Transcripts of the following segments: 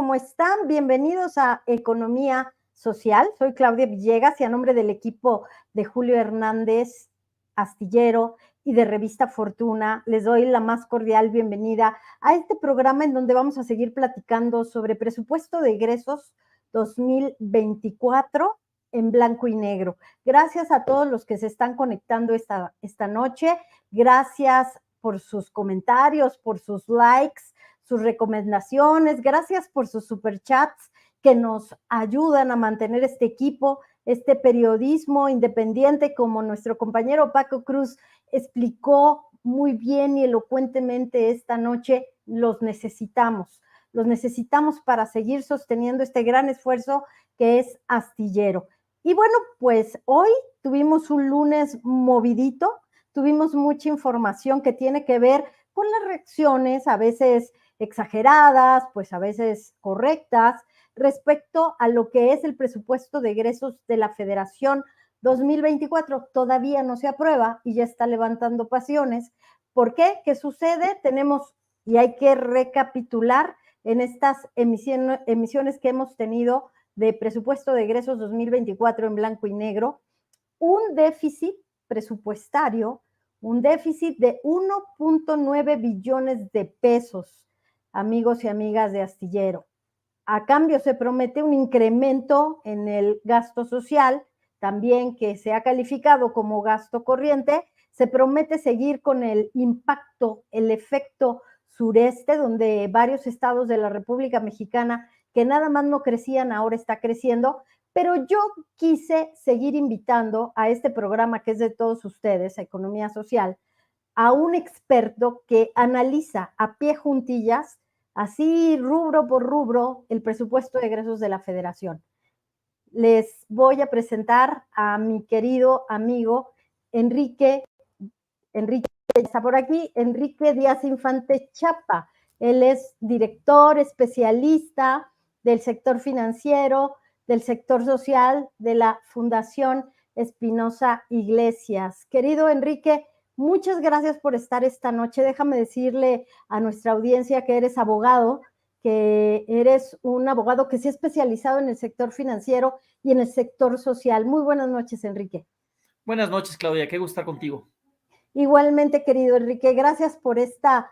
¿Cómo están? Bienvenidos a Economía Social. Soy Claudia Villegas y a nombre del equipo de Julio Hernández Astillero y de Revista Fortuna, les doy la más cordial bienvenida a este programa en donde vamos a seguir platicando sobre presupuesto de egresos 2024 en blanco y negro. Gracias a todos los que se están conectando esta noche. Gracias por sus comentarios, por sus likes, sus recomendaciones, gracias por sus superchats que nos ayudan a mantener este equipo, este periodismo independiente, como nuestro compañero Paco Cruz explicó muy bien y elocuentemente esta noche. Los necesitamos para seguir sosteniendo este gran esfuerzo que es Astillero. Y bueno, pues hoy tuvimos un lunes movidito, tuvimos mucha información que tiene que ver con las reacciones, a veces exageradas, pues a veces correctas, respecto a lo que es el presupuesto de egresos de la Federación 2024. Todavía no se aprueba y ya está levantando pasiones. ¿Por qué? ¿Qué sucede? Tenemos, y hay que recapitular en estas emisiones que hemos tenido de presupuesto de egresos 2024 en blanco y negro, un déficit presupuestario, un déficit de 1.9 billones de pesos, amigos y amigas de Astillero. A cambio se promete un incremento en el gasto social, también que se ha calificado como gasto corriente. Se promete seguir con el impacto, el efecto sureste, donde varios estados de la República Mexicana que nada más no crecían, ahora está creciendo. Pero yo quise seguir invitando a este programa que es de todos ustedes, a Economía Social, a un experto que analiza a pie juntillas, así rubro por rubro, el presupuesto de egresos de la Federación. Les voy a presentar a mi querido amigo Enrique está por aquí, Enrique Díaz Infante Chapa. Él es director, especialista del sector financiero, del sector social de la Fundación Espinosa Iglesias. Querido Enrique, muchas gracias por estar esta noche. Déjame decirle a nuestra audiencia que eres abogado, que eres un abogado que se ha especializado en el sector financiero y en el sector social. Muy buenas noches, Enrique. Buenas noches, Claudia. Qué gusto estar contigo. Igualmente, querido Enrique, gracias por esta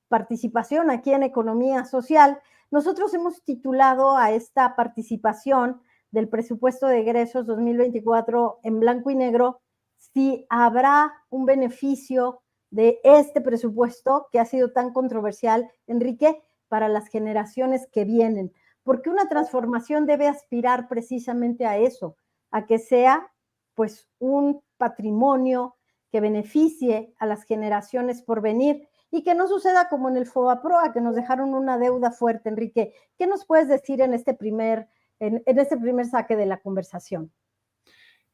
participación aquí en Economía Social. Nosotros hemos titulado a esta participación del presupuesto de egresos 2024 en blanco y negro, si habrá un beneficio de este presupuesto que ha sido tan controversial, Enrique, para las generaciones que vienen. Porque una transformación debe aspirar precisamente a eso, a que sea pues un patrimonio que beneficie a las generaciones por venir y que no suceda como en el FOBAPROA, que nos dejaron una deuda fuerte. Enrique, ¿qué nos puedes decir en este primer saque de la conversación?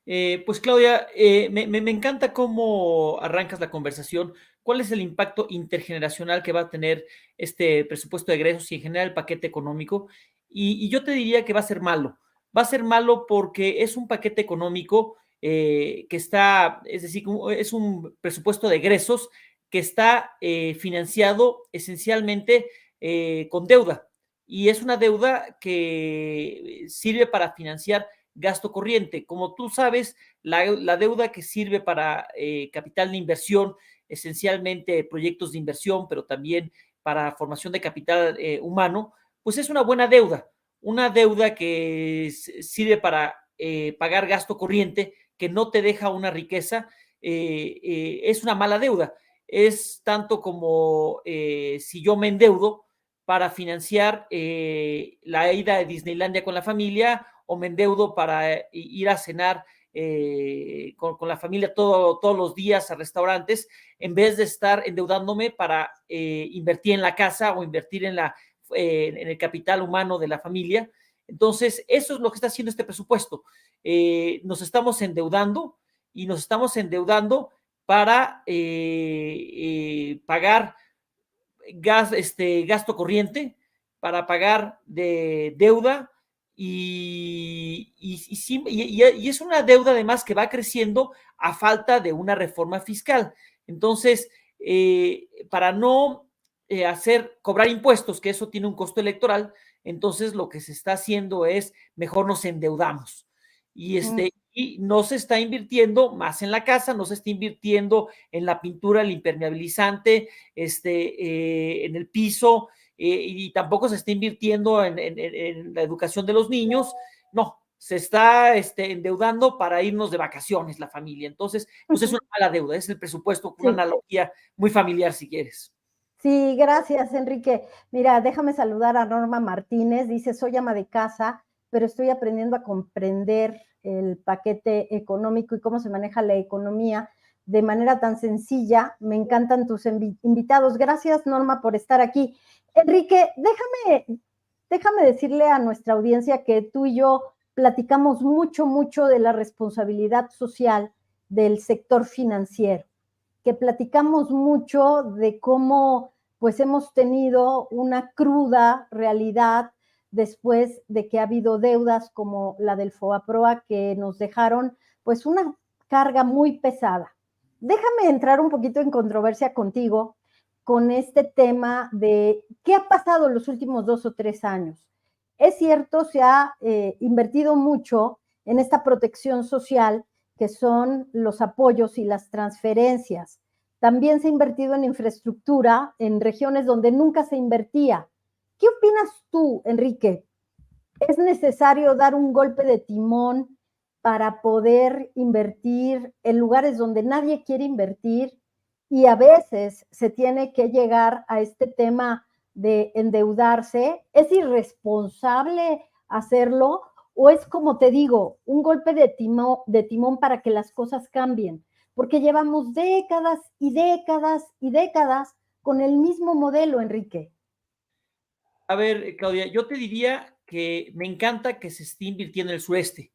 Pues Claudia, me encanta cómo arrancas la conversación. ¿Cuál es el impacto intergeneracional que va a tener este presupuesto de egresos y en general el paquete económico? Y yo te diría que va a ser malo. Va a ser malo porque es un paquete económico que está, es decir, es un presupuesto de egresos que está financiado esencialmente con deuda. Y es una deuda que sirve para financiar gasto corriente. Como tú sabes, la deuda que sirve para capital de inversión, esencialmente proyectos de inversión, pero también para formación de capital humano, pues es una buena deuda. Una deuda que sirve para pagar gasto corriente, que no te deja una riqueza, es una mala deuda. Es tanto como si yo me endeudo para financiar la ida de Disneylandia con la familia, o me endeudo para ir a cenar con la familia todos los días a restaurantes, en vez de estar endeudándome para invertir en la casa o invertir en el capital humano de la familia. Entonces, eso es lo que está haciendo este presupuesto. Nos estamos endeudando y nos estamos endeudando para pagar gasto corriente, para pagar de deuda, y es una deuda además que va creciendo a falta de una reforma fiscal. Entonces, para no cobrar impuestos, que eso tiene un costo electoral, entonces lo que se está haciendo es mejor nos endeudamos. Y no se está invirtiendo más en la casa, no se está invirtiendo en la pintura, el impermeabilizante, en el piso, y tampoco se está invirtiendo en la educación de los niños. No, se está endeudando para irnos de vacaciones la familia. Entonces, pues es una mala deuda, es el presupuesto, una Sí. analogía muy familiar si quieres. Sí, gracias, Enrique. Mira, déjame saludar a Norma Martínez. Dice, soy ama de casa, pero estoy aprendiendo a comprender el paquete económico y cómo se maneja la economía de manera tan sencilla. Me encantan tus invitados. Gracias, Norma, por estar aquí. Enrique, déjame decirle a nuestra audiencia que tú y yo platicamos mucho de la responsabilidad social del sector financiero, que platicamos mucho de cómo pues hemos tenido una cruda realidad después de que ha habido deudas como la del FOBAPROA que nos dejaron pues una carga muy pesada. Déjame entrar un poquito en controversia contigo con este tema de qué ha pasado en los últimos 2 o 3 años. Es cierto, se ha invertido mucho en esta protección social, que son los apoyos y las transferencias. También se ha invertido en infraestructura en regiones donde nunca se invertía. ¿Qué opinas tú, Enrique? ¿Es necesario dar un golpe de timón para poder invertir en lugares donde nadie quiere invertir? Y a veces se tiene que llegar a este tema de endeudarse. ¿Es irresponsable hacerlo? ¿O es, como te digo, un golpe de timón para que las cosas cambien? Porque llevamos décadas y décadas y décadas con el mismo modelo, Enrique. A ver, Claudia, yo te diría que me encanta que se esté invirtiendo en el sureste,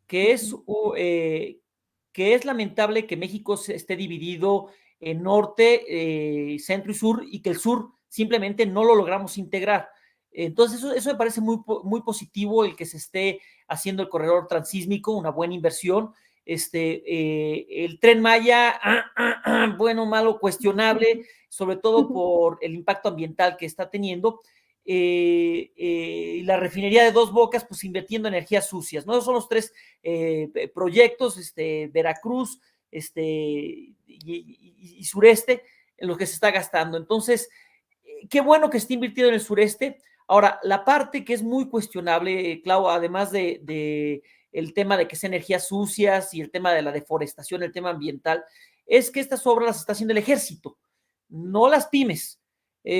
que es, que es lamentable que México esté dividido en norte, centro y sur, y que el sur simplemente no lo logramos integrar. Entonces, eso me parece muy positivo, el que se esté haciendo el corredor transísmico, una buena inversión. El Tren Maya, bueno, malo, cuestionable, sobre todo por el impacto ambiental que está teniendo. La refinería de Dos Bocas, pues invirtiendo energías sucias, ¿no? Esos son los tres proyectos, Veracruz, y sureste, en los que se está gastando. Entonces, qué bueno que esté invirtiendo en el sureste. Ahora, la parte que es muy cuestionable, Clau, además de el tema de que sean energías sucias y el tema de la deforestación, el tema ambiental, es que estas obras las está haciendo el ejército, no las pymes.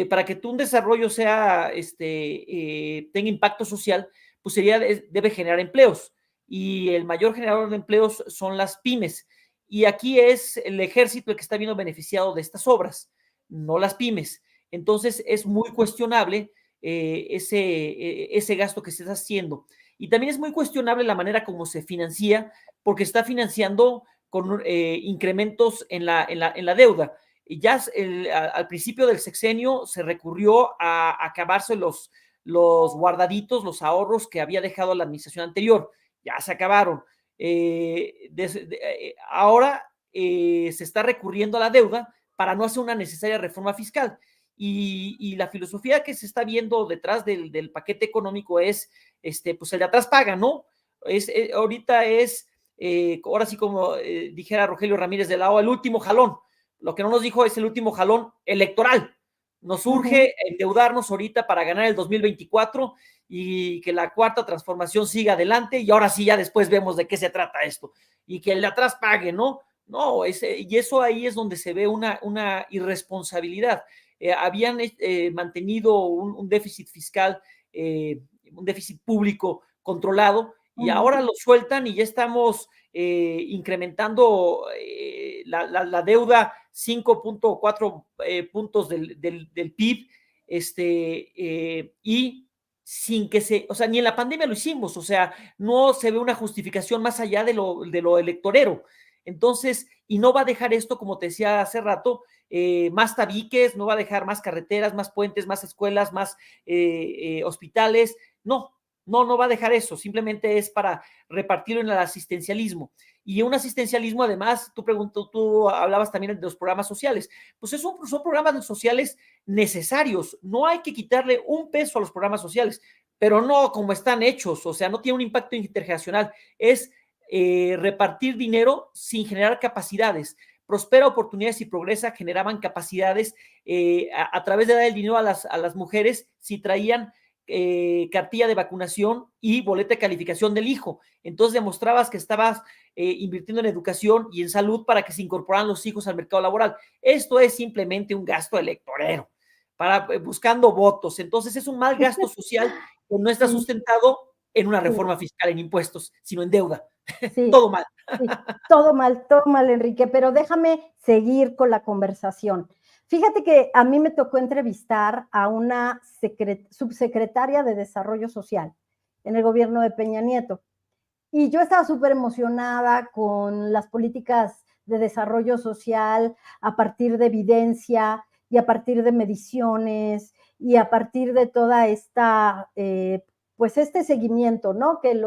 Para que un desarrollo sea, tenga impacto social, pues debe generar empleos. Y el mayor generador de empleos son las pymes. Y aquí es el ejército el que está viendo beneficiado de estas obras, no las pymes. Entonces es muy cuestionable ese gasto que se está haciendo. Y también es muy cuestionable la manera como se financia, porque está financiando con incrementos en la deuda. Ya al principio del sexenio se recurrió a acabarse los guardaditos, los ahorros que había dejado la administración anterior. Ya se acabaron. Ahora se está recurriendo a la deuda para no hacer una necesaria reforma fiscal. Y la filosofía que se está viendo detrás del paquete económico es, pues el de atrás paga, ¿no? Ahorita ahora sí como dijera Rogelio Ramírez de la O, el último jalón. Lo que no nos dijo es el último jalón electoral. Nos urge endeudarnos ahorita para ganar el 2024 y que la cuarta transformación siga adelante, y ahora sí ya después vemos de qué se trata esto, y que el de atrás pague, ¿no? No, y eso ahí es donde se ve una irresponsabilidad. Habían mantenido un déficit fiscal, un déficit público controlado, y ahora lo sueltan y ya estamos incrementando la deuda 5.4 puntos del PIB, y sin que o sea, ni en la pandemia lo hicimos, o sea, no se ve una justificación más allá de lo electorero. Entonces, y no va a dejar esto, como te decía hace rato, más tabiques, no va a dejar más carreteras, más puentes, más escuelas, más hospitales, no va a dejar eso, simplemente es para repartirlo en el asistencialismo. Y un asistencialismo, además, tú hablabas también de los programas sociales, pues son programas sociales necesarios, no hay que quitarle un peso a los programas sociales, pero no como están hechos, o sea, no tiene un impacto intergeneracional, es repartir dinero sin generar capacidades. Prospera Oportunidades y Progresa generaban capacidades a través de dar el dinero a las mujeres si traían cartilla de vacunación y boleta de calificación del hijo. Entonces demostrabas que estabas invirtiendo en educación y en salud para que se incorporaran los hijos al mercado laboral. Esto es simplemente un gasto electorero, buscando votos. Entonces es un mal gasto social que no está Sí, sustentado en una sí, reforma fiscal en impuestos, sino en deuda. sí, Todo mal. sí. Todo mal, Enrique, pero déjame seguir con la conversación. Fíjate que a mí me tocó entrevistar a una subsecretaria de Desarrollo Social en el gobierno de Peña Nieto. Y yo estaba súper emocionada con las políticas de desarrollo social a partir de evidencia y a partir de mediciones y a partir de toda esta, pues este seguimiento, ¿no? Que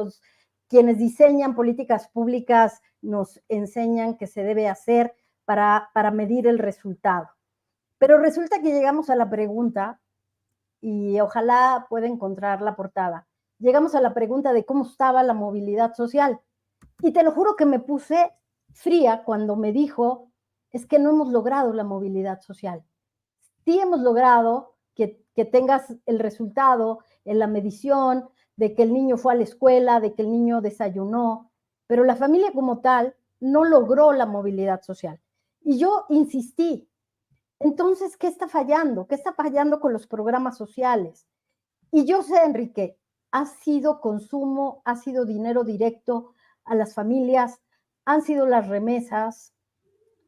quienes diseñan políticas públicas nos enseñan que se debe hacer para medir el resultado. Pero resulta que llegamos a la pregunta, y ojalá pueda encontrar la portada, llegamos a la pregunta de cómo estaba la movilidad social. Y te lo juro que me puse fría cuando me dijo, es que no hemos logrado la movilidad social. Sí hemos logrado que tengas el resultado en la medición de que el niño fue a la escuela, de que el niño desayunó, pero la familia como tal no logró la movilidad social. Y yo insistí, entonces, ¿qué está fallando? ¿Qué está fallando con los programas sociales? Y yo sé, Enrique, ha sido consumo, ha sido dinero directo a las familias, han sido las remesas,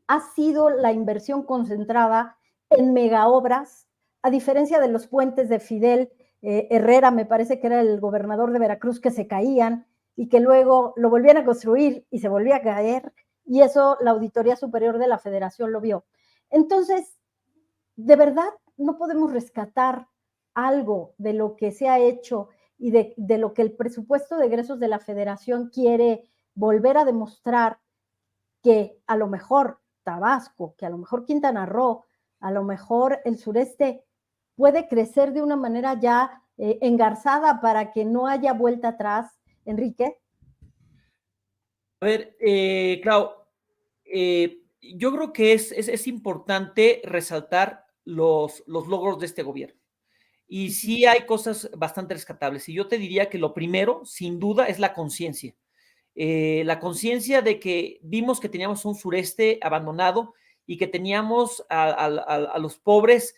ha sido la inversión concentrada en megaobras, a diferencia de los puentes de Fidel Herrera, me parece que era el gobernador de Veracruz, que se caían y que luego lo volvían a construir y se volvía a caer, y eso la Auditoría Superior de la Federación lo vio. Entonces, de verdad, no podemos rescatar algo de lo que se ha hecho y de lo que el presupuesto de egresos de la Federación quiere volver a demostrar, que a lo mejor Tabasco, que a lo mejor Quintana Roo, a lo mejor el sureste puede crecer de una manera ya engarzada para que no haya vuelta atrás, Enrique. A ver, claro, yo creo que es importante resaltar los logros de este gobierno. Y sí hay cosas bastante rescatables. Y yo te diría que lo primero, sin duda, es la conciencia. La conciencia de que vimos que teníamos un sureste abandonado y que teníamos a los pobres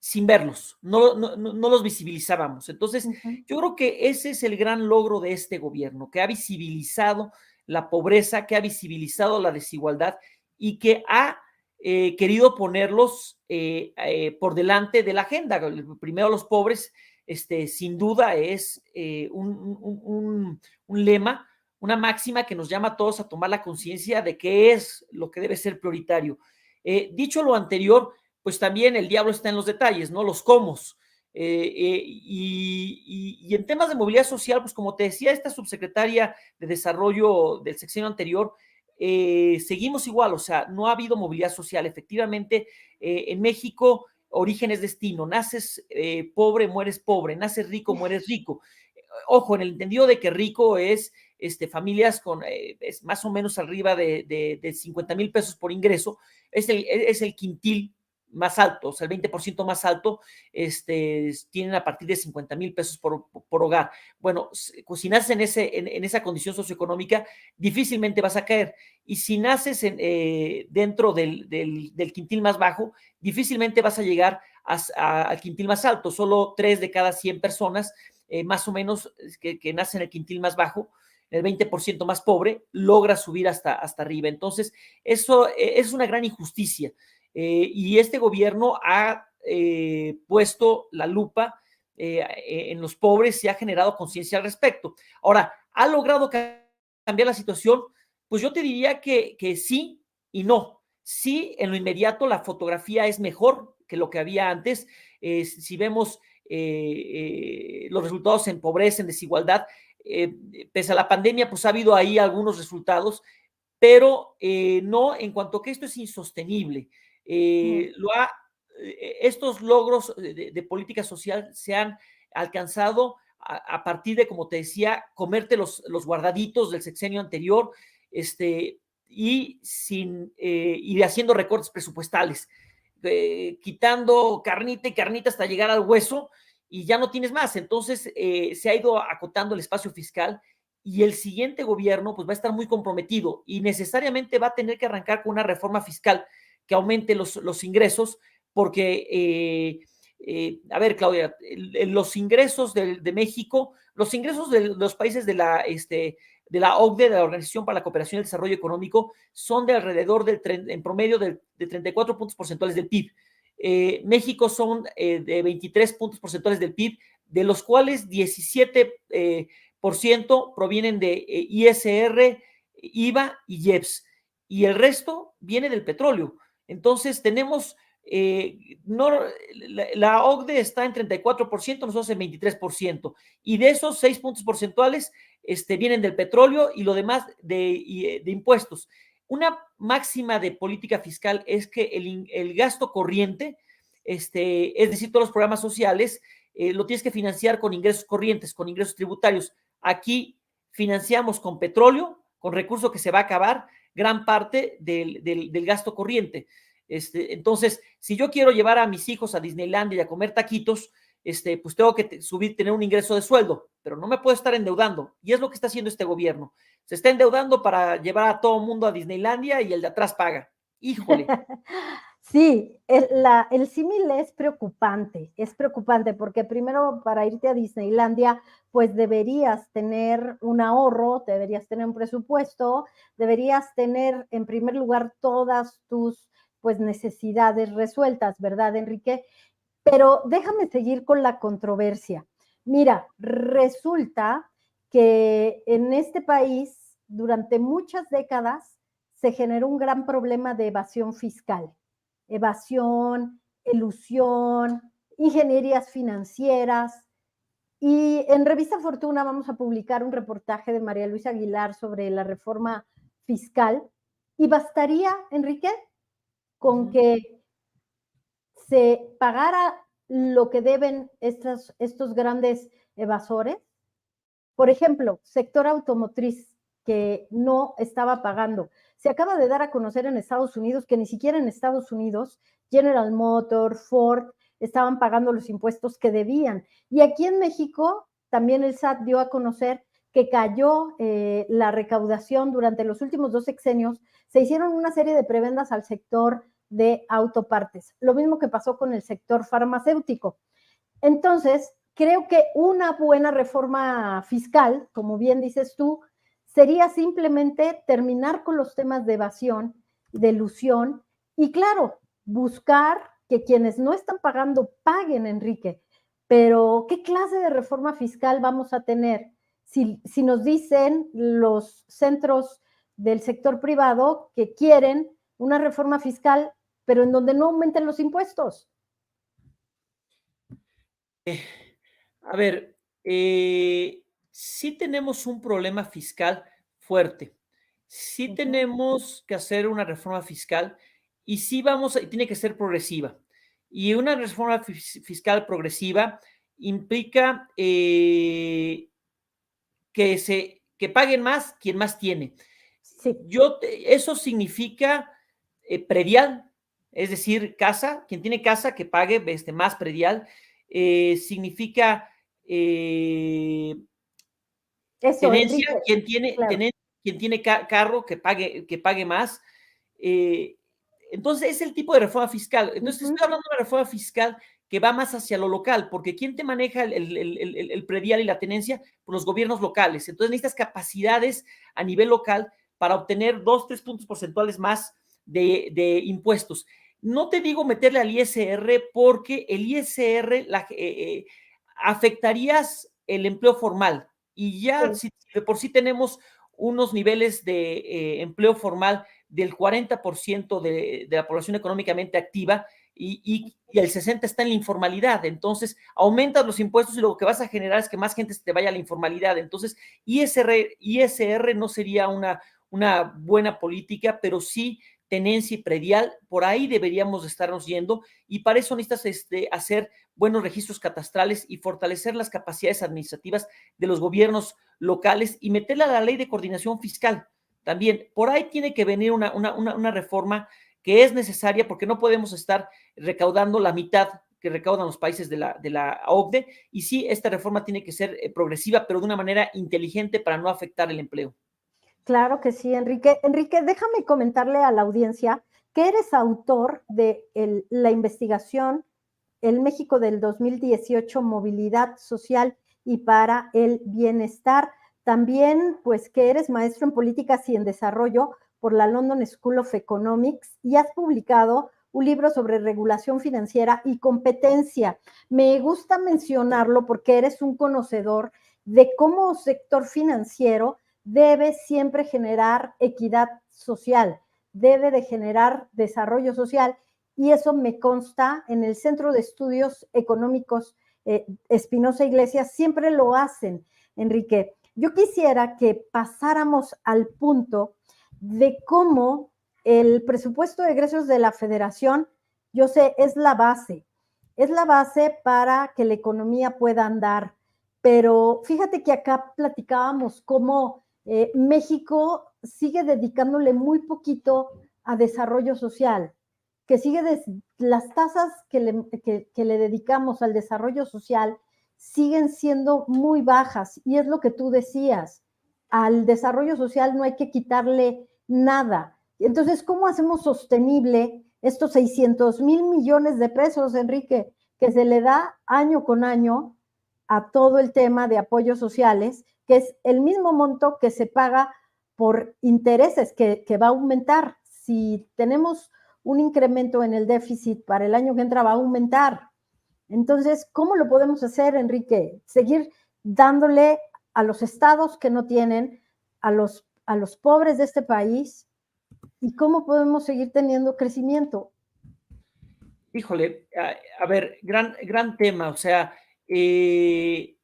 sin verlos, no los visibilizábamos. Entonces, yo creo que ese es el gran logro de este gobierno, que ha visibilizado la pobreza, que ha visibilizado la desigualdad y que ha querido ponerlos por delante de la agenda. Primero los pobres, sin duda es un lema, una máxima que nos llama a todos a tomar la conciencia de qué es lo que debe ser prioritario. Dicho lo anterior, pues también el diablo está en los detalles, ¿no? Los cómo. Y en temas de movilidad social, pues como te decía, esta subsecretaria de Desarrollo del sexenio anterior, seguimos igual, o sea, no ha habido movilidad social. Efectivamente, en México, origen es destino. Naces pobre, mueres pobre. Naces rico, mueres rico. Ojo, en el entendido de que rico es familias con es más o menos arriba de 50,000 pesos por ingreso, es el quintil más alto, o sea, el 20% más alto, tienen a partir de 50,000 pesos por hogar. Bueno, si naces en esa condición socioeconómica, difícilmente vas a caer. Y si naces dentro del quintil más bajo, difícilmente vas a llegar al quintil más alto. Solo 3 de cada 100 personas, más o menos, que nacen en el quintil más bajo, el 20% más pobre, logra subir hasta arriba. Entonces, eso es una gran injusticia. Y este gobierno ha puesto la lupa en los pobres y ha generado conciencia al respecto. Ahora, ¿ha logrado cambiar la situación? Pues yo te diría que sí y no. Sí, en lo inmediato la fotografía es mejor que lo que había antes. Si vemos los resultados en pobreza, en desigualdad, pese a la pandemia, pues ha habido ahí algunos resultados, pero no en cuanto a que esto es insostenible. estos logros de política social se han alcanzado a partir de, como te decía, comerte los guardaditos del sexenio anterior, y haciendo recortes presupuestales, quitando carnita y carnita hasta llegar al hueso, y ya no tienes más. Entonces se ha ido acotando el espacio fiscal, y el siguiente gobierno pues va a estar muy comprometido y necesariamente va a tener que arrancar con una reforma fiscal que aumente los ingresos, porque a ver, Claudia, los ingresos de México, los ingresos de los países de la OCDE, de la Organización para la Cooperación y el Desarrollo Económico, son de alrededor en promedio de 34 puntos porcentuales del PIB. México son de 23 puntos porcentuales del PIB, de los cuales 17% provienen de ISR, IVA y IEPS, y el resto viene del petróleo. Entonces tenemos, la OCDE está en 34%, nosotros en 23%, y de esos 6 puntos porcentuales vienen del petróleo y lo demás de impuestos. Una máxima de política fiscal es que el gasto corriente, es decir, todos los programas sociales, lo tienes que financiar con ingresos corrientes, con ingresos tributarios. Aquí financiamos con petróleo, con recurso que se va a acabar, gran parte del gasto corriente. Entonces, si yo quiero llevar a mis hijos a Disneylandia y a comer taquitos, pues tengo que tener un ingreso de sueldo, pero no me puedo estar endeudando. Y es lo que está haciendo este gobierno. Se está endeudando para llevar a todo el mundo a Disneylandia y el de atrás paga. Híjole. Sí, el símil es preocupante porque primero para irte a Disneylandia, pues deberías tener un ahorro, deberías tener un presupuesto, deberías tener en primer lugar todas tus pues necesidades resueltas, ¿verdad, Enrique? Pero déjame seguir con la controversia. Mira, resulta que en este país durante muchas décadas se generó un gran problema de evasión fiscal. Evasión, elusión, ingenierías financieras. Y en Revista Fortuna vamos a publicar un reportaje de María Luisa Aguilar sobre la reforma fiscal. Y bastaría, Enrique, con que se pagara lo que deben estos grandes evasores. Por ejemplo, sector automotriz que no estaba pagando. Se acaba de dar a conocer en Estados Unidos que ni siquiera en Estados Unidos General Motors, Ford estaban pagando los impuestos que debían. Y aquí en México también el SAT dio a conocer que cayó la recaudación durante los últimos 2 sexenios. Se hicieron una serie de prebendas al sector de autopartes. Lo mismo que pasó con el sector farmacéutico. Entonces, creo que una buena reforma fiscal, como bien dices tú, sería simplemente terminar con los temas de evasión, de elusión y claro, buscar que quienes no están pagando paguen, Enrique. Pero, ¿qué clase de reforma fiscal vamos a tener si nos dicen los centros del sector privado que quieren una reforma fiscal, pero en donde no aumenten los impuestos? A ver, sí tenemos un problema fiscal fuerte. Sí tenemos que hacer una reforma fiscal y sí tiene que ser progresiva. Y una reforma fiscal progresiva implica que paguen más quien más tiene. Sí. Eso significa predial, es decir, casa, quien tiene casa que pague más predial. Significa Eso, tenencia, Enrique, claro. quien tiene carro que pague más. Entonces, es el tipo de reforma fiscal. Entonces, estoy hablando de una reforma fiscal que va más hacia lo local, porque ¿quién te maneja el predial y la tenencia? Pues los gobiernos locales. Entonces, necesitas capacidades a nivel local para obtener 2, 3 puntos porcentuales más de impuestos. No te digo meterle al ISR porque el ISR afectarías el empleo formal y ya si de por sí tenemos unos niveles de empleo formal del 40% de la población económicamente activa y el 60% está en la informalidad. Entonces, aumentas los impuestos y lo que vas a generar es que más gente se te vaya a la informalidad. Entonces, ISR no sería una buena política, pero sí tenencia y predial, por ahí deberíamos estarnos yendo, y para eso necesitas hacer buenos registros catastrales y fortalecer las capacidades administrativas de los gobiernos locales y meterla a la ley de coordinación fiscal. También, por ahí tiene que venir una reforma que es necesaria, porque no podemos estar recaudando la mitad que recaudan los países de la OCDE, y sí, esta reforma tiene que ser progresiva, pero de una manera inteligente para no afectar el empleo. Claro que sí, Enrique. Enrique, déjame comentarle a la audiencia que eres autor de la investigación El México del 2018, Movilidad Social y para el Bienestar. También, pues, que eres maestro en Políticas y en Desarrollo por la London School of Economics y has publicado un libro sobre regulación financiera y competencia. Me gusta mencionarlo porque eres un conocedor de cómo sector financiero debe siempre generar equidad social, debe de generar desarrollo social, y eso me consta en el Centro de Estudios Económicos Espinosa Iglesias, siempre lo hacen, Enrique. Yo quisiera que pasáramos al punto de cómo el presupuesto de egresos de la Federación, yo sé, es la base para que la economía pueda andar, pero fíjate que acá platicábamos cómo México sigue dedicándole muy poquito a desarrollo social, que sigue las tasas que le dedicamos al desarrollo social siguen siendo muy bajas, y es lo que tú decías, al desarrollo social no hay que quitarle nada. Entonces, ¿cómo hacemos sostenible estos 600,000 millones de pesos, Enrique, que se le da año con año a todo el tema de apoyos sociales, que es el mismo monto que se paga por intereses, que va a aumentar? Si tenemos un incremento en el déficit para el año que entra, va a aumentar. Entonces, ¿cómo lo podemos hacer, Enrique? Seguir dándole a los estados que no tienen, a los pobres de este país, y cómo podemos seguir teniendo crecimiento. Híjole, a ver, gran tema. O sea, sí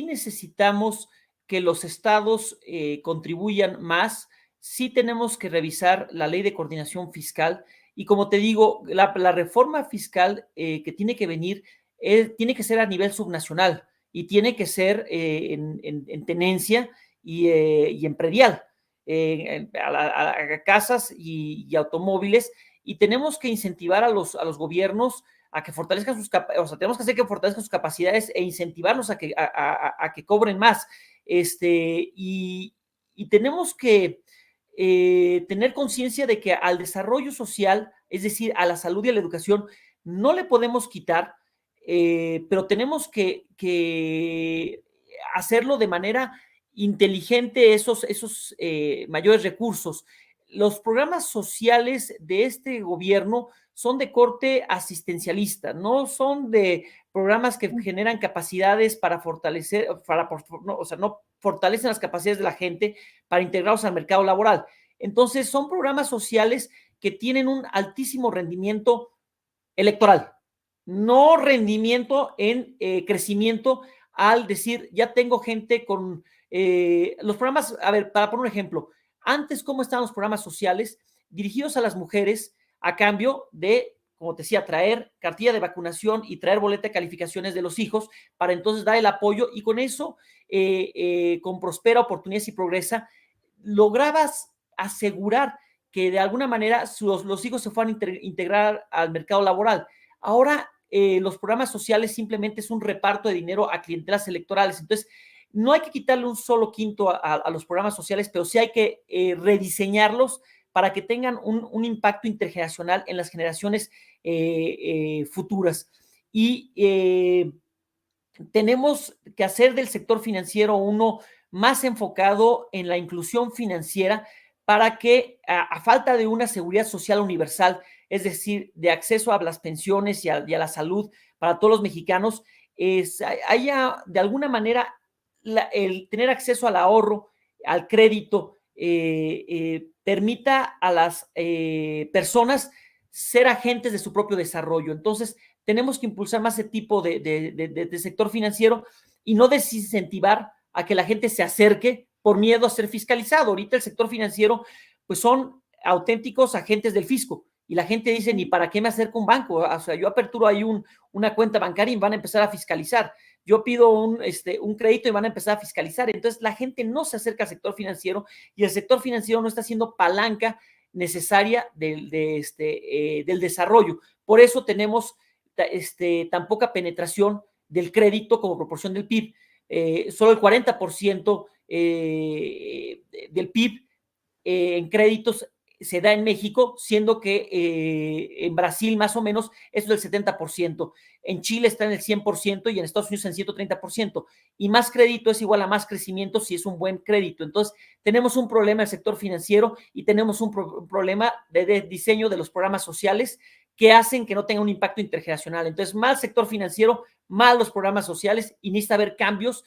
necesitamos que los estados contribuyan más. Sí tenemos que revisar la ley de coordinación fiscal. Y como te digo, la reforma fiscal que tiene que venir tiene que ser a nivel subnacional y tiene que ser en tenencia y en predial, a casas y automóviles. Y tenemos que incentivar a los gobiernos a que fortalezcan o sea, tenemos que hacer que fortalezcan sus capacidades e incentivarlos a que cobren más. Y tenemos que tener conciencia de que al desarrollo social, es decir, a la salud y a la educación, no le podemos quitar, pero tenemos que hacerlo de manera inteligente, esos mayores recursos. Los programas sociales de este gobierno son de corte asistencialista, no son de programas que generan capacidades para fortalecer, o sea, no fortalecen las capacidades de la gente para integrarlos al mercado laboral. Entonces, son programas sociales que tienen un altísimo rendimiento electoral, no rendimiento en crecimiento, al decir, ya tengo gente con los programas. A ver, para poner un ejemplo, antes, ¿cómo estaban los programas sociales dirigidos a las mujeres a cambio de, como te decía, traer cartilla de vacunación y traer boleta de calificaciones de los hijos para entonces dar el apoyo? Y con eso, con Prospera, Oportunidades y Progresa, lograbas asegurar que de alguna manera los hijos se fueran a integrar al mercado laboral. Ahora, los programas sociales simplemente es un reparto de dinero a clientelas electorales. Entonces, no hay que quitarle un solo quinto a los programas sociales, pero sí hay que rediseñarlos para que tengan un impacto intergeneracional en las generaciones futuras. Y tenemos que hacer del sector financiero uno más enfocado en la inclusión financiera, para que a falta de una seguridad social universal, es decir, de acceso a las pensiones y a la salud para todos los mexicanos, haya de alguna manera el tener acceso al ahorro, al crédito, permita a las personas ser agentes de su propio desarrollo. Entonces, tenemos que impulsar más ese tipo de sector financiero y no desincentivar a que la gente se acerque por miedo a ser fiscalizado. Ahorita el sector financiero, pues son auténticos agentes del fisco. Y la gente dice, ni para qué me acerco a un banco. O sea, yo aperturo ahí una cuenta bancaria y van a empezar a fiscalizar. Yo pido un crédito y van a empezar a fiscalizar. Entonces, la gente no se acerca al sector financiero y el sector financiero no está haciendo palanca necesaria del desarrollo. Por eso tenemos tan poca penetración del crédito como proporción del PIB. Solo el 40% del PIB en créditos se da en México, siendo que en Brasil más o menos eso es del 70%, en Chile está en el 100% y en Estados Unidos en 130%, y más crédito es igual a más crecimiento si es un buen crédito. Entonces, tenemos un problema en el sector financiero y tenemos un problema de diseño de los programas sociales que hacen que no tenga un impacto intergeneracional. Entonces, mal sector financiero, mal los programas sociales y necesita haber cambios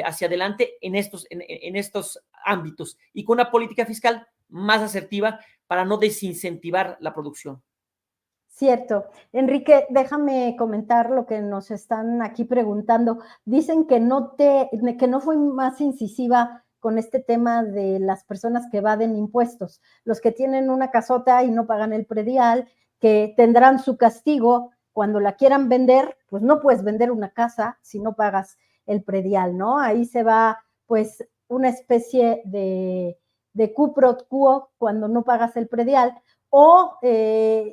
hacia adelante en estos ámbitos y con una política fiscal más asertiva para no desincentivar la producción. Cierto. Enrique, déjame comentar lo que nos están aquí preguntando. Dicen que no fue más incisiva con este tema de las personas que evaden impuestos, los que tienen una casota y no pagan el predial, que tendrán su castigo cuando la quieran vender, pues no puedes vender una casa si no pagas el predial, ¿no? Ahí se va, pues, una especie de quid pro quo cuando no pagas el predial. O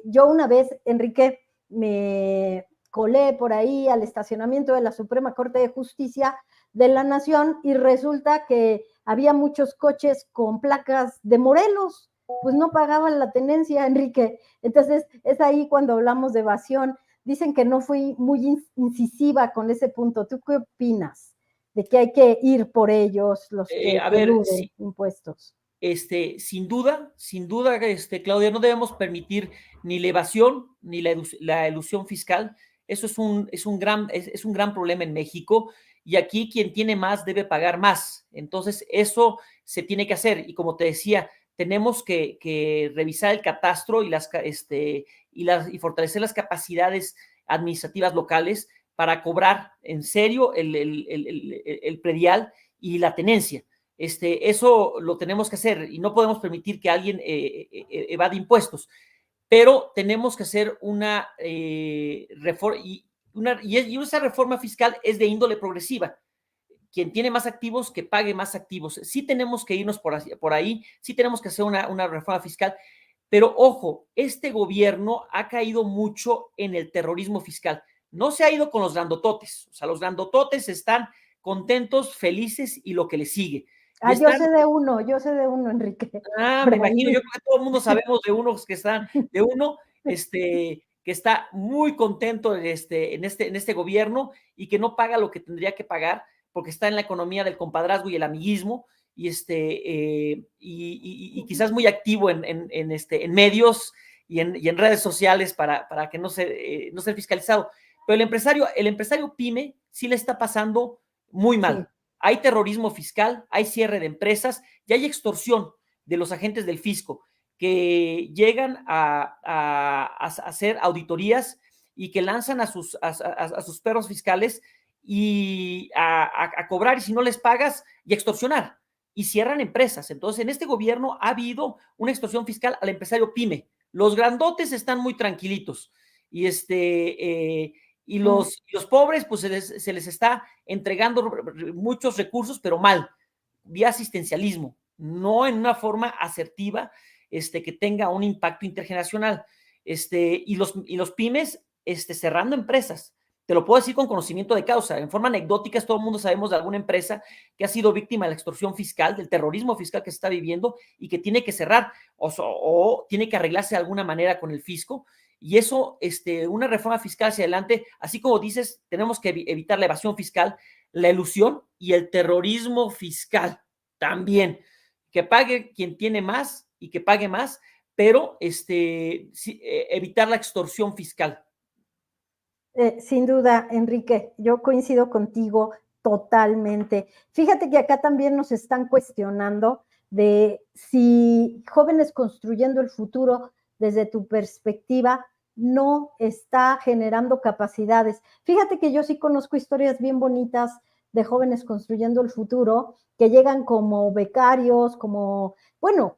yo una vez, Enrique, me colé por ahí al estacionamiento de la Suprema Corte de Justicia de la Nación y resulta que había muchos coches con placas de Morelos, pues no pagaban la tenencia, Enrique. Entonces es ahí cuando hablamos de evasión. Dicen que no fui muy incisiva con ese punto. ¿Tú qué opinas? De que hay que ir por ellos, los que eluden impuestos. Sin duda, Claudia, no debemos permitir ni la evasión ni la elusión fiscal. Eso es un gran problema en México y aquí quien tiene más debe pagar más. Entonces, eso se tiene que hacer. Y como te decía, tenemos que revisar el catastro y fortalecer las capacidades administrativas locales para cobrar en serio el predial y la tenencia. Eso lo tenemos que hacer y no podemos permitir que alguien evade impuestos, pero tenemos que hacer una reforma y esa reforma fiscal es de índole progresiva. Quien tiene más activos, que pague más activos. Sí tenemos que irnos por ahí, sí tenemos que hacer una reforma fiscal, pero ojo, este gobierno ha caído mucho en el terrorismo fiscal. No se ha ido con los grandototes, o sea, los grandototes están contentos, felices y lo que les sigue. Yo sé de uno, Enrique. Me imagino, yo creo que todo el mundo sabemos de uno que está muy contento en este gobierno y que no paga lo que tendría que pagar porque está en la economía del compadrazgo y el amiguismo y quizás muy activo en medios y en redes sociales para que no sea fiscalizado. Pero el empresario pyme sí le está pasando muy mal. Sí. Hay terrorismo fiscal, hay cierre de empresas y hay extorsión de los agentes del fisco que llegan a hacer auditorías y que lanzan a sus perros fiscales y a cobrar, y si no les pagas, y extorsionar, y cierran empresas. Entonces, en este gobierno ha habido una extorsión fiscal al empresario pyme. Los grandotes están muy tranquilitos y y los pobres, pues se les está entregando muchos recursos, pero mal, vía asistencialismo, no en una forma asertiva que tenga un impacto intergeneracional. Y los pymes cerrando empresas. Te lo puedo decir con conocimiento de causa. En forma anecdótica, todo el mundo sabemos de alguna empresa que ha sido víctima de la extorsión fiscal, del terrorismo fiscal que se está viviendo y que tiene que cerrar o tiene que arreglarse de alguna manera con el fisco. Y eso, una reforma fiscal hacia adelante, así como dices, tenemos que evitar la evasión fiscal, la elusión y el terrorismo fiscal también. Que pague quien tiene más y que pague más, pero evitar la extorsión fiscal. Sin duda, Enrique, yo coincido contigo totalmente. Fíjate que acá también nos están cuestionando de si Jóvenes Construyendo el Futuro, desde tu perspectiva, no está generando capacidades. Fíjate que yo sí conozco historias bien bonitas de Jóvenes Construyendo el Futuro que llegan como becarios, como, bueno,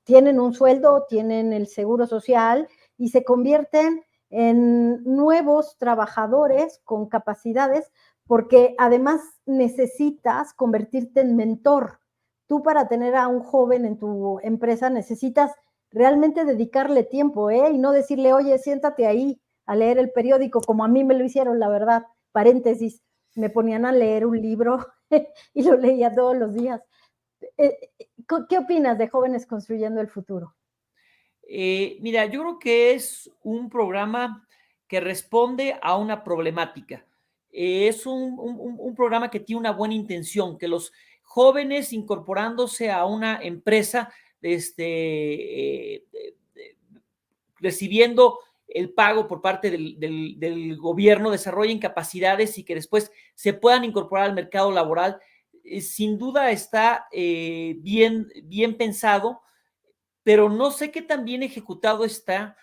tienen un sueldo, tienen el seguro social y se convierten en nuevos trabajadores con capacidades, porque además necesitas convertirte en mentor. Tú, para tener a un joven en tu empresa, necesitas realmente dedicarle tiempo, ¿eh? Y no decirle, oye, siéntate ahí a leer el periódico, como a mí me lo hicieron, la verdad. Paréntesis, me ponían a leer un libro y lo leía todos los días. ¿Qué opinas de Jóvenes Construyendo el Futuro? Mira, yo creo que es un programa que responde a una problemática. Es un programa que tiene una buena intención, que los jóvenes incorporándose a una empresa, recibiendo el pago por parte del gobierno, desarrollen capacidades y que después se puedan incorporar al mercado laboral, sin duda está bien pensado, pero no sé qué tan bien ejecutado está,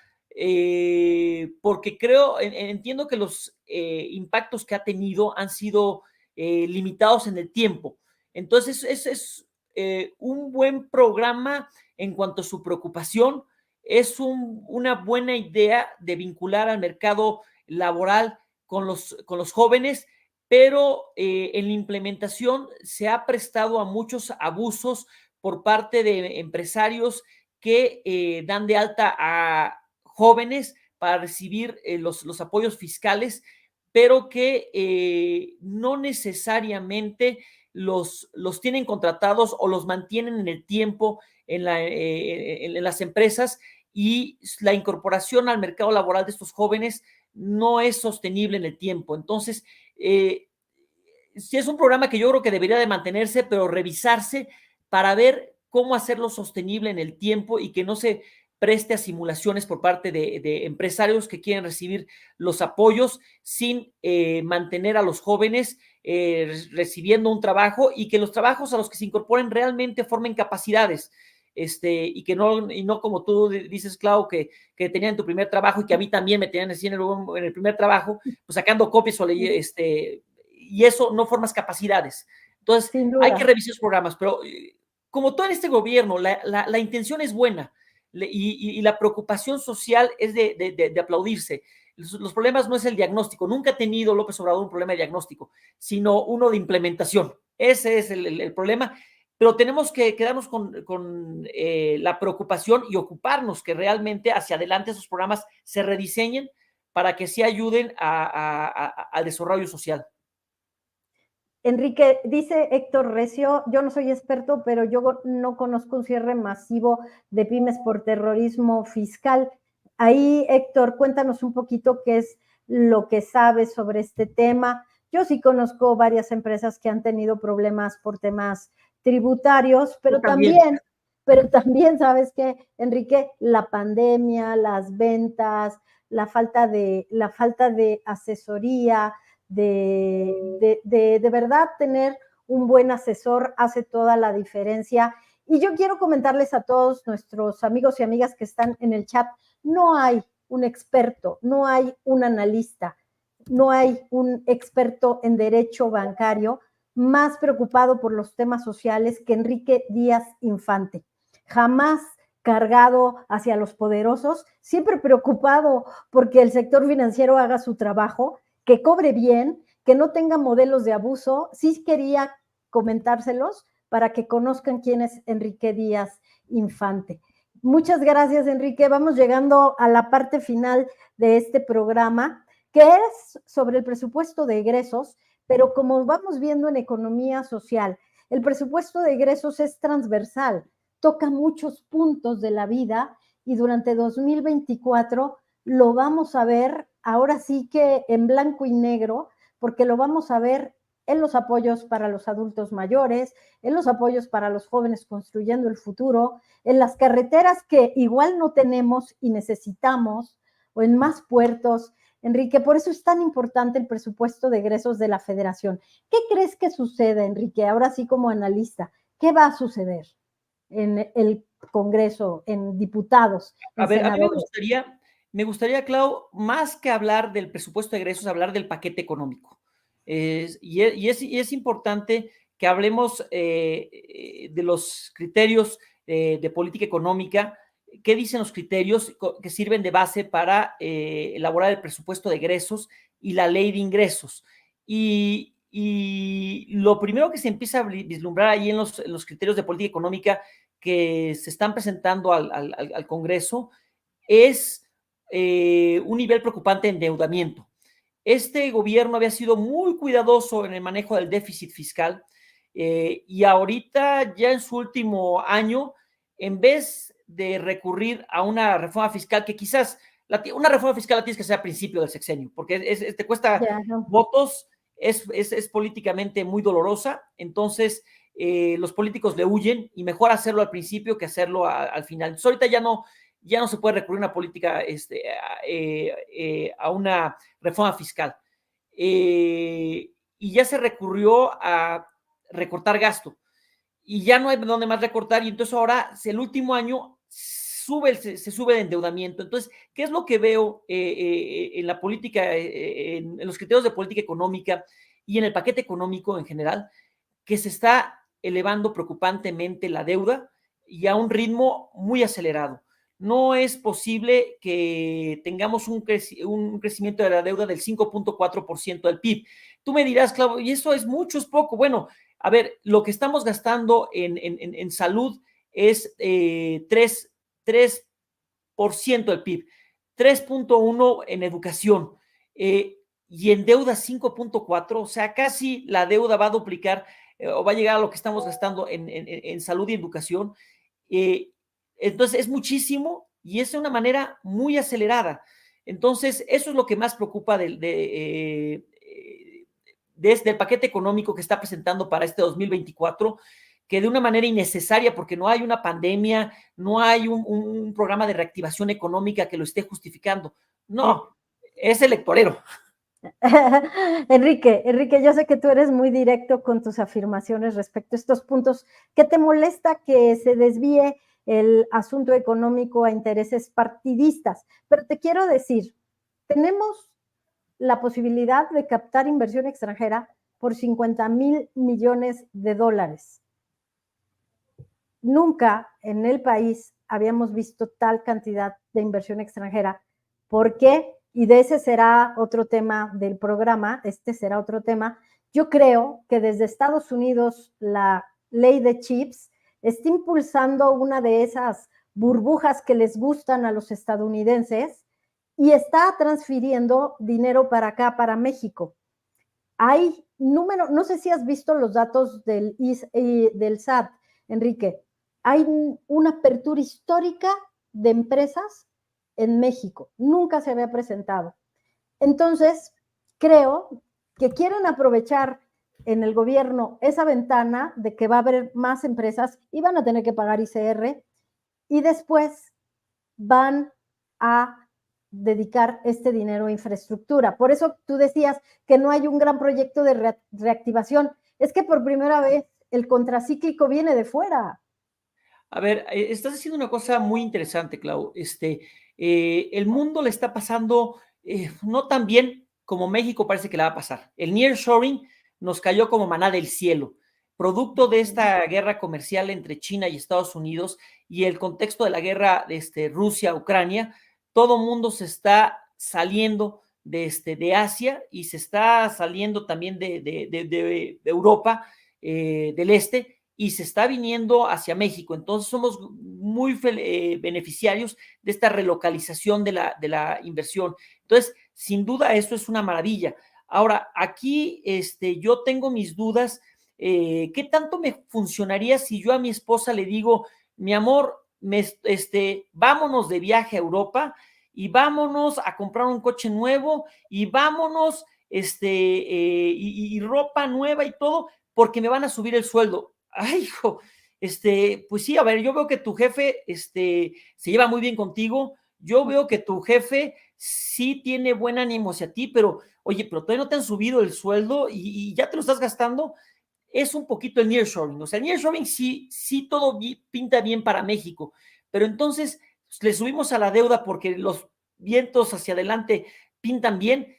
porque entiendo que los impactos que ha tenido han sido limitados en el tiempo. Entonces, es un buen programa en cuanto a su preocupación. Es una buena idea de vincular al mercado laboral con los jóvenes, pero en la implementación se ha prestado a muchos abusos por parte de empresarios que dan de alta a jóvenes para recibir los apoyos fiscales, pero que no necesariamente los tienen contratados o los mantienen en el tiempo en las empresas, y la incorporación al mercado laboral de estos jóvenes no es sostenible en el tiempo. Entonces, sí es un programa que yo creo que debería de mantenerse, pero revisarse para ver cómo hacerlo sostenible en el tiempo y que no se preste a simulaciones por parte de empresarios que quieren recibir los apoyos sin mantener a los jóvenes recibiendo un trabajo, y que los trabajos a los que se incorporen realmente formen capacidades. Y que no como tú dices, Clau, que tenían tu primer trabajo, y que a mí también me tenían así en el primer trabajo, pues sacando copias y eso no formas capacidades. Entonces, Sin hay que duda. revisar los programas, pero como todo en este gobierno, la intención es buena, y la preocupación social es de aplaudirse. Los problemas no es el diagnóstico. Nunca ha tenido López Obrador un problema de diagnóstico, sino uno de implementación. Ese es el problema. Pero tenemos que quedarnos con la preocupación y ocuparnos que realmente hacia adelante esos programas se rediseñen para que sí ayuden al desarrollo social. Enrique, dice Héctor Recio, yo no soy experto, pero yo no conozco un cierre masivo de pymes por terrorismo fiscal. Ahí, Héctor, cuéntanos un poquito qué es lo que sabes sobre este tema. Yo sí conozco varias empresas que han tenido problemas por temas tributarios, pero también sabes que, Enrique, la pandemia, las ventas, la falta de asesoría, de verdad tener un buen asesor hace toda la diferencia. Y yo quiero comentarles a todos nuestros amigos y amigas que están en el chat, no hay un experto, no hay un analista, no hay un experto en derecho bancario más preocupado por los temas sociales que Enrique Díaz Infante. Jamás cargado hacia los poderosos, siempre preocupado porque el sector financiero haga su trabajo, que cobre bien, que no tenga modelos de abuso. Sí quería comentárselos para que conozcan quién es Enrique Díaz Infante. Muchas gracias, Enrique. Vamos llegando a la parte final de este programa, que es sobre el presupuesto de egresos, pero como vamos viendo en economía social, el presupuesto de egresos es transversal, toca muchos puntos de la vida, y durante 2024 lo vamos a ver ahora sí que en blanco y negro, porque lo vamos a ver en los apoyos para los adultos mayores, en los apoyos para los jóvenes construyendo el futuro, en las carreteras que igual no tenemos y necesitamos, o en más puertos. Enrique, por eso es tan importante el presupuesto de egresos de la Federación. ¿Qué crees que sucede, Enrique? Ahora sí, como analista, ¿qué va a suceder en el Congreso, en diputados, en A ver, a mí senadores? me gustaría, Clau, más que hablar del presupuesto de egresos, hablar del paquete económico. Y es importante que hablemos de los criterios de política económica, ¿qué dicen los criterios que sirven de base para elaborar el presupuesto de egresos y la ley de ingresos? Y lo primero que se empieza a vislumbrar ahí en los criterios de política económica que se están presentando al Congreso es un nivel preocupante de endeudamiento. Este gobierno había sido muy cuidadoso en el manejo del déficit fiscal y ahorita ya en su último año, en vez de recurrir a una reforma fiscal que quizás una reforma fiscal la tienes que hacer a principio del sexenio, porque te cuesta votos, es políticamente muy dolorosa, entonces los políticos le huyen y mejor hacerlo al principio que hacerlo al final. Entonces, ahorita ya no se puede recurrir a una política, a una reforma fiscal. Y ya se recurrió a recortar gasto. Y ya no hay donde más recortar. Y entonces ahora, el último año, se sube el endeudamiento. Entonces, ¿qué es lo que veo en la política, en los criterios de política económica y en el paquete económico en general? Que se está elevando preocupantemente la deuda y a un ritmo muy acelerado. No es posible que tengamos un crecimiento de la deuda del 5.4% del PIB. Tú me dirás, Claudio, ¿y eso es mucho, es poco? Bueno, a ver, lo que estamos gastando en salud es 3% del PIB, 3.1% en educación y en deuda 5.4%, o sea, casi la deuda va a duplicar o va a llegar a lo que estamos gastando en salud y educación. Entonces es muchísimo y es de una manera muy acelerada. Entonces eso es lo que más preocupa desde el paquete económico que está presentando para este 2024, que de una manera innecesaria, porque no hay una pandemia, no hay un programa de reactivación económica que lo esté justificando. No, es electorero. Enrique, yo sé que tú eres muy directo con tus afirmaciones respecto a estos puntos. ¿Qué te molesta que se desvíe el asunto económico a intereses partidistas? Pero te quiero decir, tenemos la posibilidad de captar inversión extranjera por 50,000 millones de dólares. Nunca en el país habíamos visto tal cantidad de inversión extranjera. ¿Por qué? Y de ese será otro tema del programa, este será otro tema. Yo creo que desde Estados Unidos la ley de chips está impulsando una de esas burbujas que les gustan a los estadounidenses y está transfiriendo dinero para acá, para México. Hay número, no sé si has visto los datos del SAT, Enrique. Hay una apertura histórica de empresas en México. Nunca se había presentado. Entonces, creo que quieren aprovechar en el gobierno esa ventana de que va a haber más empresas y van a tener que pagar ICR y después van a dedicar este dinero a infraestructura. Por eso tú decías que no hay un gran proyecto de reactivación. Es que por primera vez el contracíclico viene de fuera. A ver, estás haciendo una cosa muy interesante, Clau. El mundo le está pasando no tan bien como México parece que la va a pasar. El nearshoring nos cayó como maná del cielo, producto de esta guerra comercial entre China y Estados Unidos y el contexto de la guerra de Rusia-Ucrania. Todo mundo se está saliendo de Asia y se está saliendo también de Europa del Este y se está viniendo hacia México. Entonces somos muy beneficiarios de esta relocalización de la inversión. Entonces, sin duda, esto es una maravilla. Ahora, aquí yo tengo mis dudas. ¿Qué tanto me funcionaría si yo a mi esposa le digo, mi amor, vámonos de viaje a Europa y vámonos a comprar un coche nuevo y vámonos y ropa nueva y todo, porque me van a subir el sueldo? Ay, hijo, pues sí, a ver, yo veo que tu jefe, se lleva muy bien contigo, yo veo que tu jefe sí tiene buen ánimo hacia ti, pero, oye, pero todavía no te han subido el sueldo y ya te lo estás gastando. Es un poquito el nearshoring, o sea, el nearshoring sí todo pinta bien para México, pero entonces le subimos a la deuda porque los vientos hacia adelante pintan bien.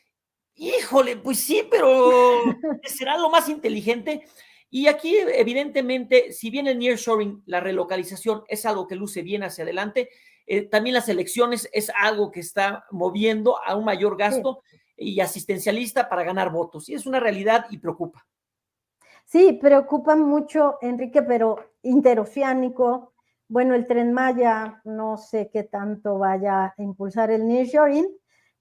Híjole, pues sí, pero ¿será lo más inteligente? Y aquí, evidentemente, si bien el nearshoring, la relocalización, es algo que luce bien hacia adelante, también las elecciones es algo que está moviendo a un mayor gasto y asistencialista para ganar votos. Y es una realidad y preocupa. Sí, preocupa mucho, Enrique, pero interoceánico. Bueno, el Tren Maya, no sé qué tanto vaya a impulsar el nearshoring.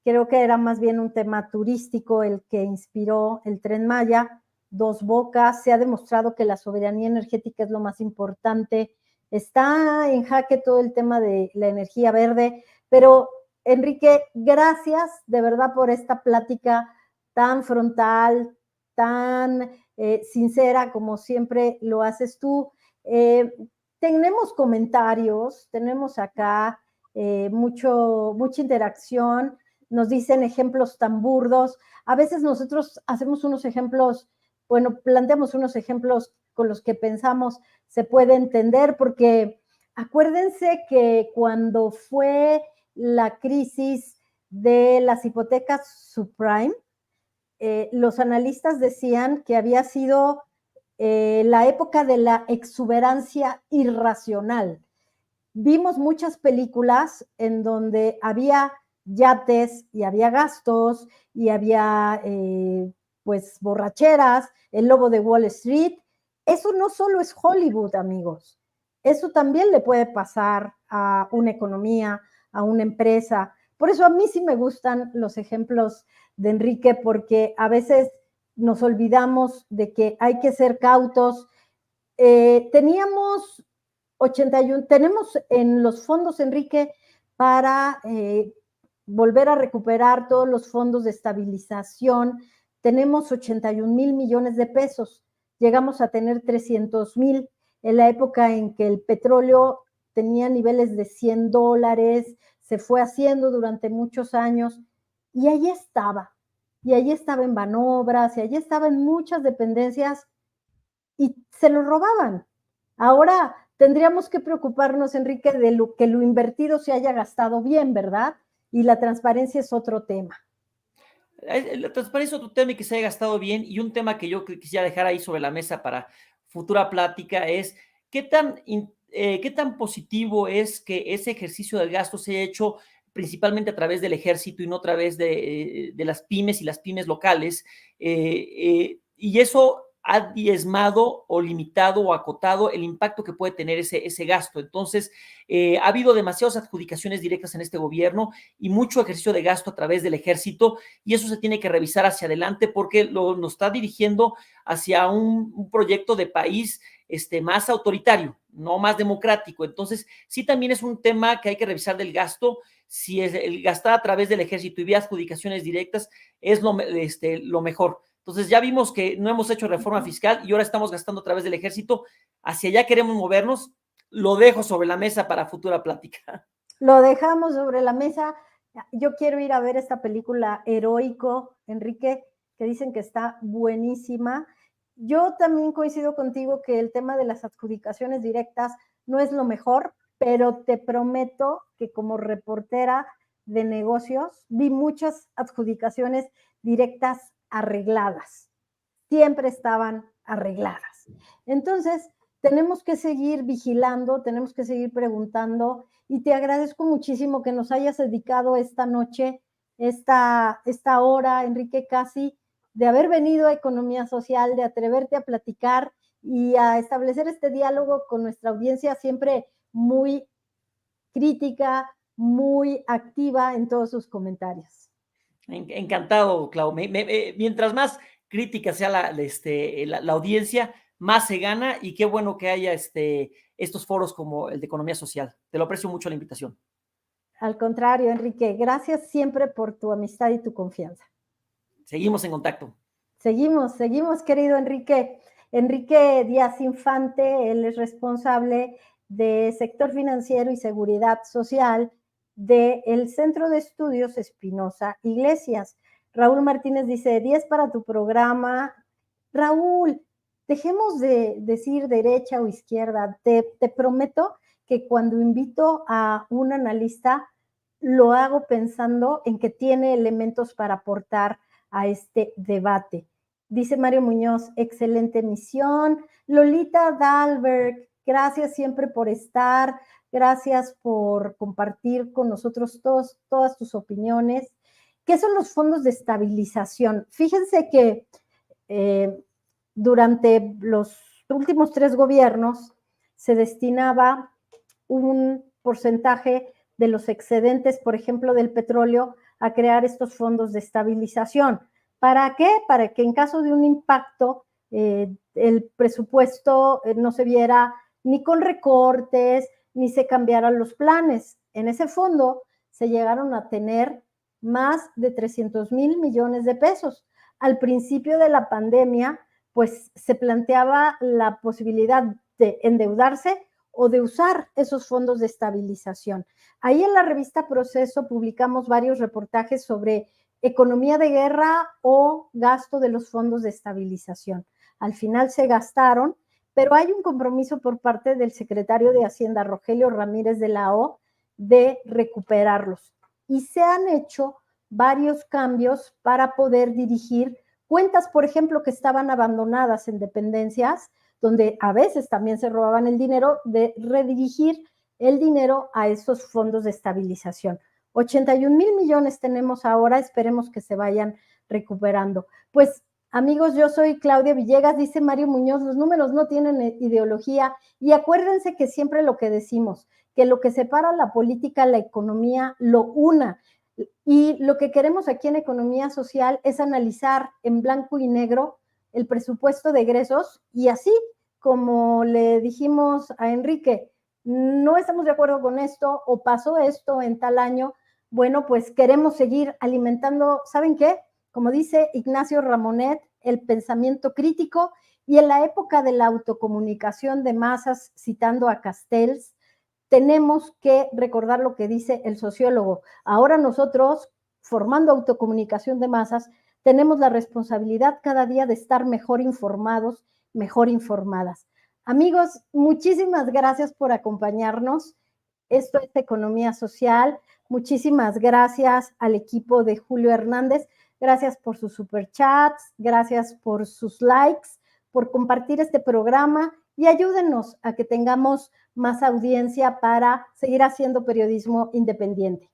Creo que era más bien un tema turístico el que inspiró el Tren Maya. Dos Bocas, se ha demostrado que la soberanía energética es lo más importante. Está en jaque todo el tema de la energía verde, pero Enrique, gracias de verdad por esta plática tan frontal, tan sincera como siempre lo haces tú. Tenemos comentarios, tenemos acá mucha interacción, nos dicen ejemplos tan burdos. A veces nosotros hacemos unos ejemplos, bueno, planteamos unos ejemplos con los que pensamos se puede entender, porque acuérdense que cuando fue la crisis de las hipotecas subprime, los analistas decían que había sido la época de la exuberancia irracional. Vimos muchas películas en donde había yates y había gastos y había pues borracheras, el lobo de Wall Street. Eso no solo es Hollywood, amigos. Eso también le puede pasar a una economía, a una empresa. Por eso a mí sí me gustan los ejemplos de Enrique, porque a veces nos olvidamos de que hay que ser cautos. Teníamos 81, tenemos en los fondos, Enrique, para volver a recuperar todos los fondos de estabilización, tenemos 81,000 millones de pesos, llegamos a tener 300,000 en la época en que el petróleo tenía niveles de $100, se fue haciendo durante muchos años, y ahí estaba en Banobras, y allí estaba en muchas dependencias, y se lo robaban. Ahora tendríamos que preocuparnos, Enrique, de que lo invertido se haya gastado bien, ¿verdad? Y la transparencia es otro tema. La transparencia es otro tema y que se haya gastado bien. Y un tema que yo quisiera dejar ahí sobre la mesa para futura plática es qué tan positivo es que ese ejercicio del gasto se haya hecho principalmente a través del ejército y no a través de las pymes y las pymes locales. Y eso ha diezmado o limitado o acotado el impacto que puede tener ese gasto. Entonces, ha habido demasiadas adjudicaciones directas en este gobierno y mucho ejercicio de gasto a través del ejército, y eso se tiene que revisar hacia adelante porque nos está dirigiendo hacia un proyecto de país más autoritario, no más democrático. Entonces, sí también es un tema que hay que revisar del gasto. Si es el gastar a través del ejército y vía adjudicaciones directas es lo mejor. Entonces ya vimos que no hemos hecho reforma fiscal y ahora estamos gastando a través del ejército. Hacia allá queremos movernos. Lo dejo sobre la mesa para futura plática. Lo dejamos sobre la mesa. Yo quiero ir a ver esta película Heroico, Enrique, que dicen que está buenísima. Yo también coincido contigo que el tema de las adjudicaciones directas no es lo mejor, pero te prometo que como reportera de negocios vi muchas adjudicaciones directas arregladas. Siempre estaban arregladas. Entonces, tenemos que seguir vigilando, tenemos que seguir preguntando, y te agradezco muchísimo que nos hayas dedicado esta noche, esta hora, Enrique Casi, de haber venido a Economía Social, de atreverte a platicar y a establecer este diálogo con nuestra audiencia, siempre muy crítica, muy activa en todos sus comentarios. Encantado, Clau. Mientras más crítica sea la audiencia, más se gana, y qué bueno que haya estos foros como el de Economía Social. Te lo aprecio mucho la invitación. Al contrario, Enrique, gracias siempre por tu amistad y tu confianza. Seguimos en contacto. Seguimos, querido Enrique. Enrique Díaz Infante, él es responsable de sector financiero y seguridad social del Centro de Estudios Espinosa Iglesias. Raúl Martínez dice, 10 para tu programa. Raúl, dejemos de decir derecha o izquierda. Te prometo que cuando invito a un analista, lo hago pensando en que tiene elementos para aportar a este debate. Dice Mario Muñoz, excelente emisión. Lolita Dalberg, gracias siempre por estar, gracias por compartir con nosotros todas tus opiniones. ¿Qué son los fondos de estabilización? Fíjense que durante los últimos 3 gobiernos se destinaba un porcentaje de los excedentes, por ejemplo, del petróleo, a crear estos fondos de estabilización. ¿Para qué? Para que en caso de un impacto, el presupuesto no se viera ni con recortes, ni se cambiaran los planes. En ese fondo se llegaron a tener más de 300,000 millones de pesos. Al principio de la pandemia, pues se planteaba la posibilidad de endeudarse o de usar esos fondos de estabilización. Ahí en la revista Proceso publicamos varios reportajes sobre economía de guerra o gasto de los fondos de estabilización. Al final se gastaron, pero hay un compromiso por parte del secretario de Hacienda, Rogelio Ramírez de la O, de recuperarlos. Y se han hecho varios cambios para poder dirigir cuentas, por ejemplo, que estaban abandonadas en dependencias, donde a veces también se robaban el dinero, de redirigir el dinero a esos fondos de estabilización. 81,000 millones tenemos ahora, esperemos que se vayan recuperando. Pues, amigos, yo soy Claudia Villegas, dice Mario Muñoz, los números no tienen ideología, y acuérdense que siempre lo que decimos, que lo que separa la política, la economía, lo una. Y lo que queremos aquí en Economía Social es analizar en blanco y negro el presupuesto de egresos, y así como le dijimos a Enrique, no estamos de acuerdo con esto o pasó esto en tal año, bueno, pues queremos seguir alimentando, ¿saben qué? Como dice Ignacio Ramonet, el pensamiento crítico, y en la época de la autocomunicación de masas, citando a Castells, tenemos que recordar lo que dice el sociólogo. Ahora nosotros, formando autocomunicación de masas, tenemos la responsabilidad cada día de estar mejor informados, mejor informadas. Amigos, muchísimas gracias por acompañarnos. Esto es Economía Social. Muchísimas gracias al equipo de Julio Hernández. Gracias por sus superchats, gracias por sus likes, por compartir este programa, y ayúdenos a que tengamos más audiencia para seguir haciendo periodismo independiente.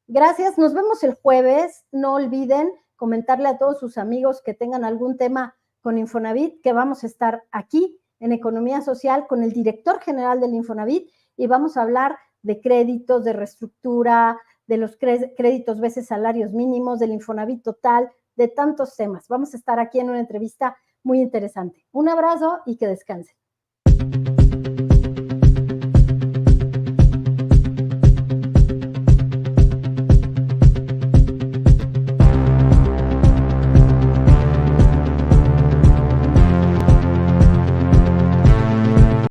Gracias, nos vemos el jueves. No olviden comentarle a todos sus amigos que tengan algún tema con Infonavit, que vamos a estar aquí en Economía Social con el director general del Infonavit, y vamos a hablar de créditos, de reestructura, de los créditos veces salarios mínimos, del Infonavit total, de tantos temas. Vamos a estar aquí en una entrevista muy interesante. Un abrazo y que descansen.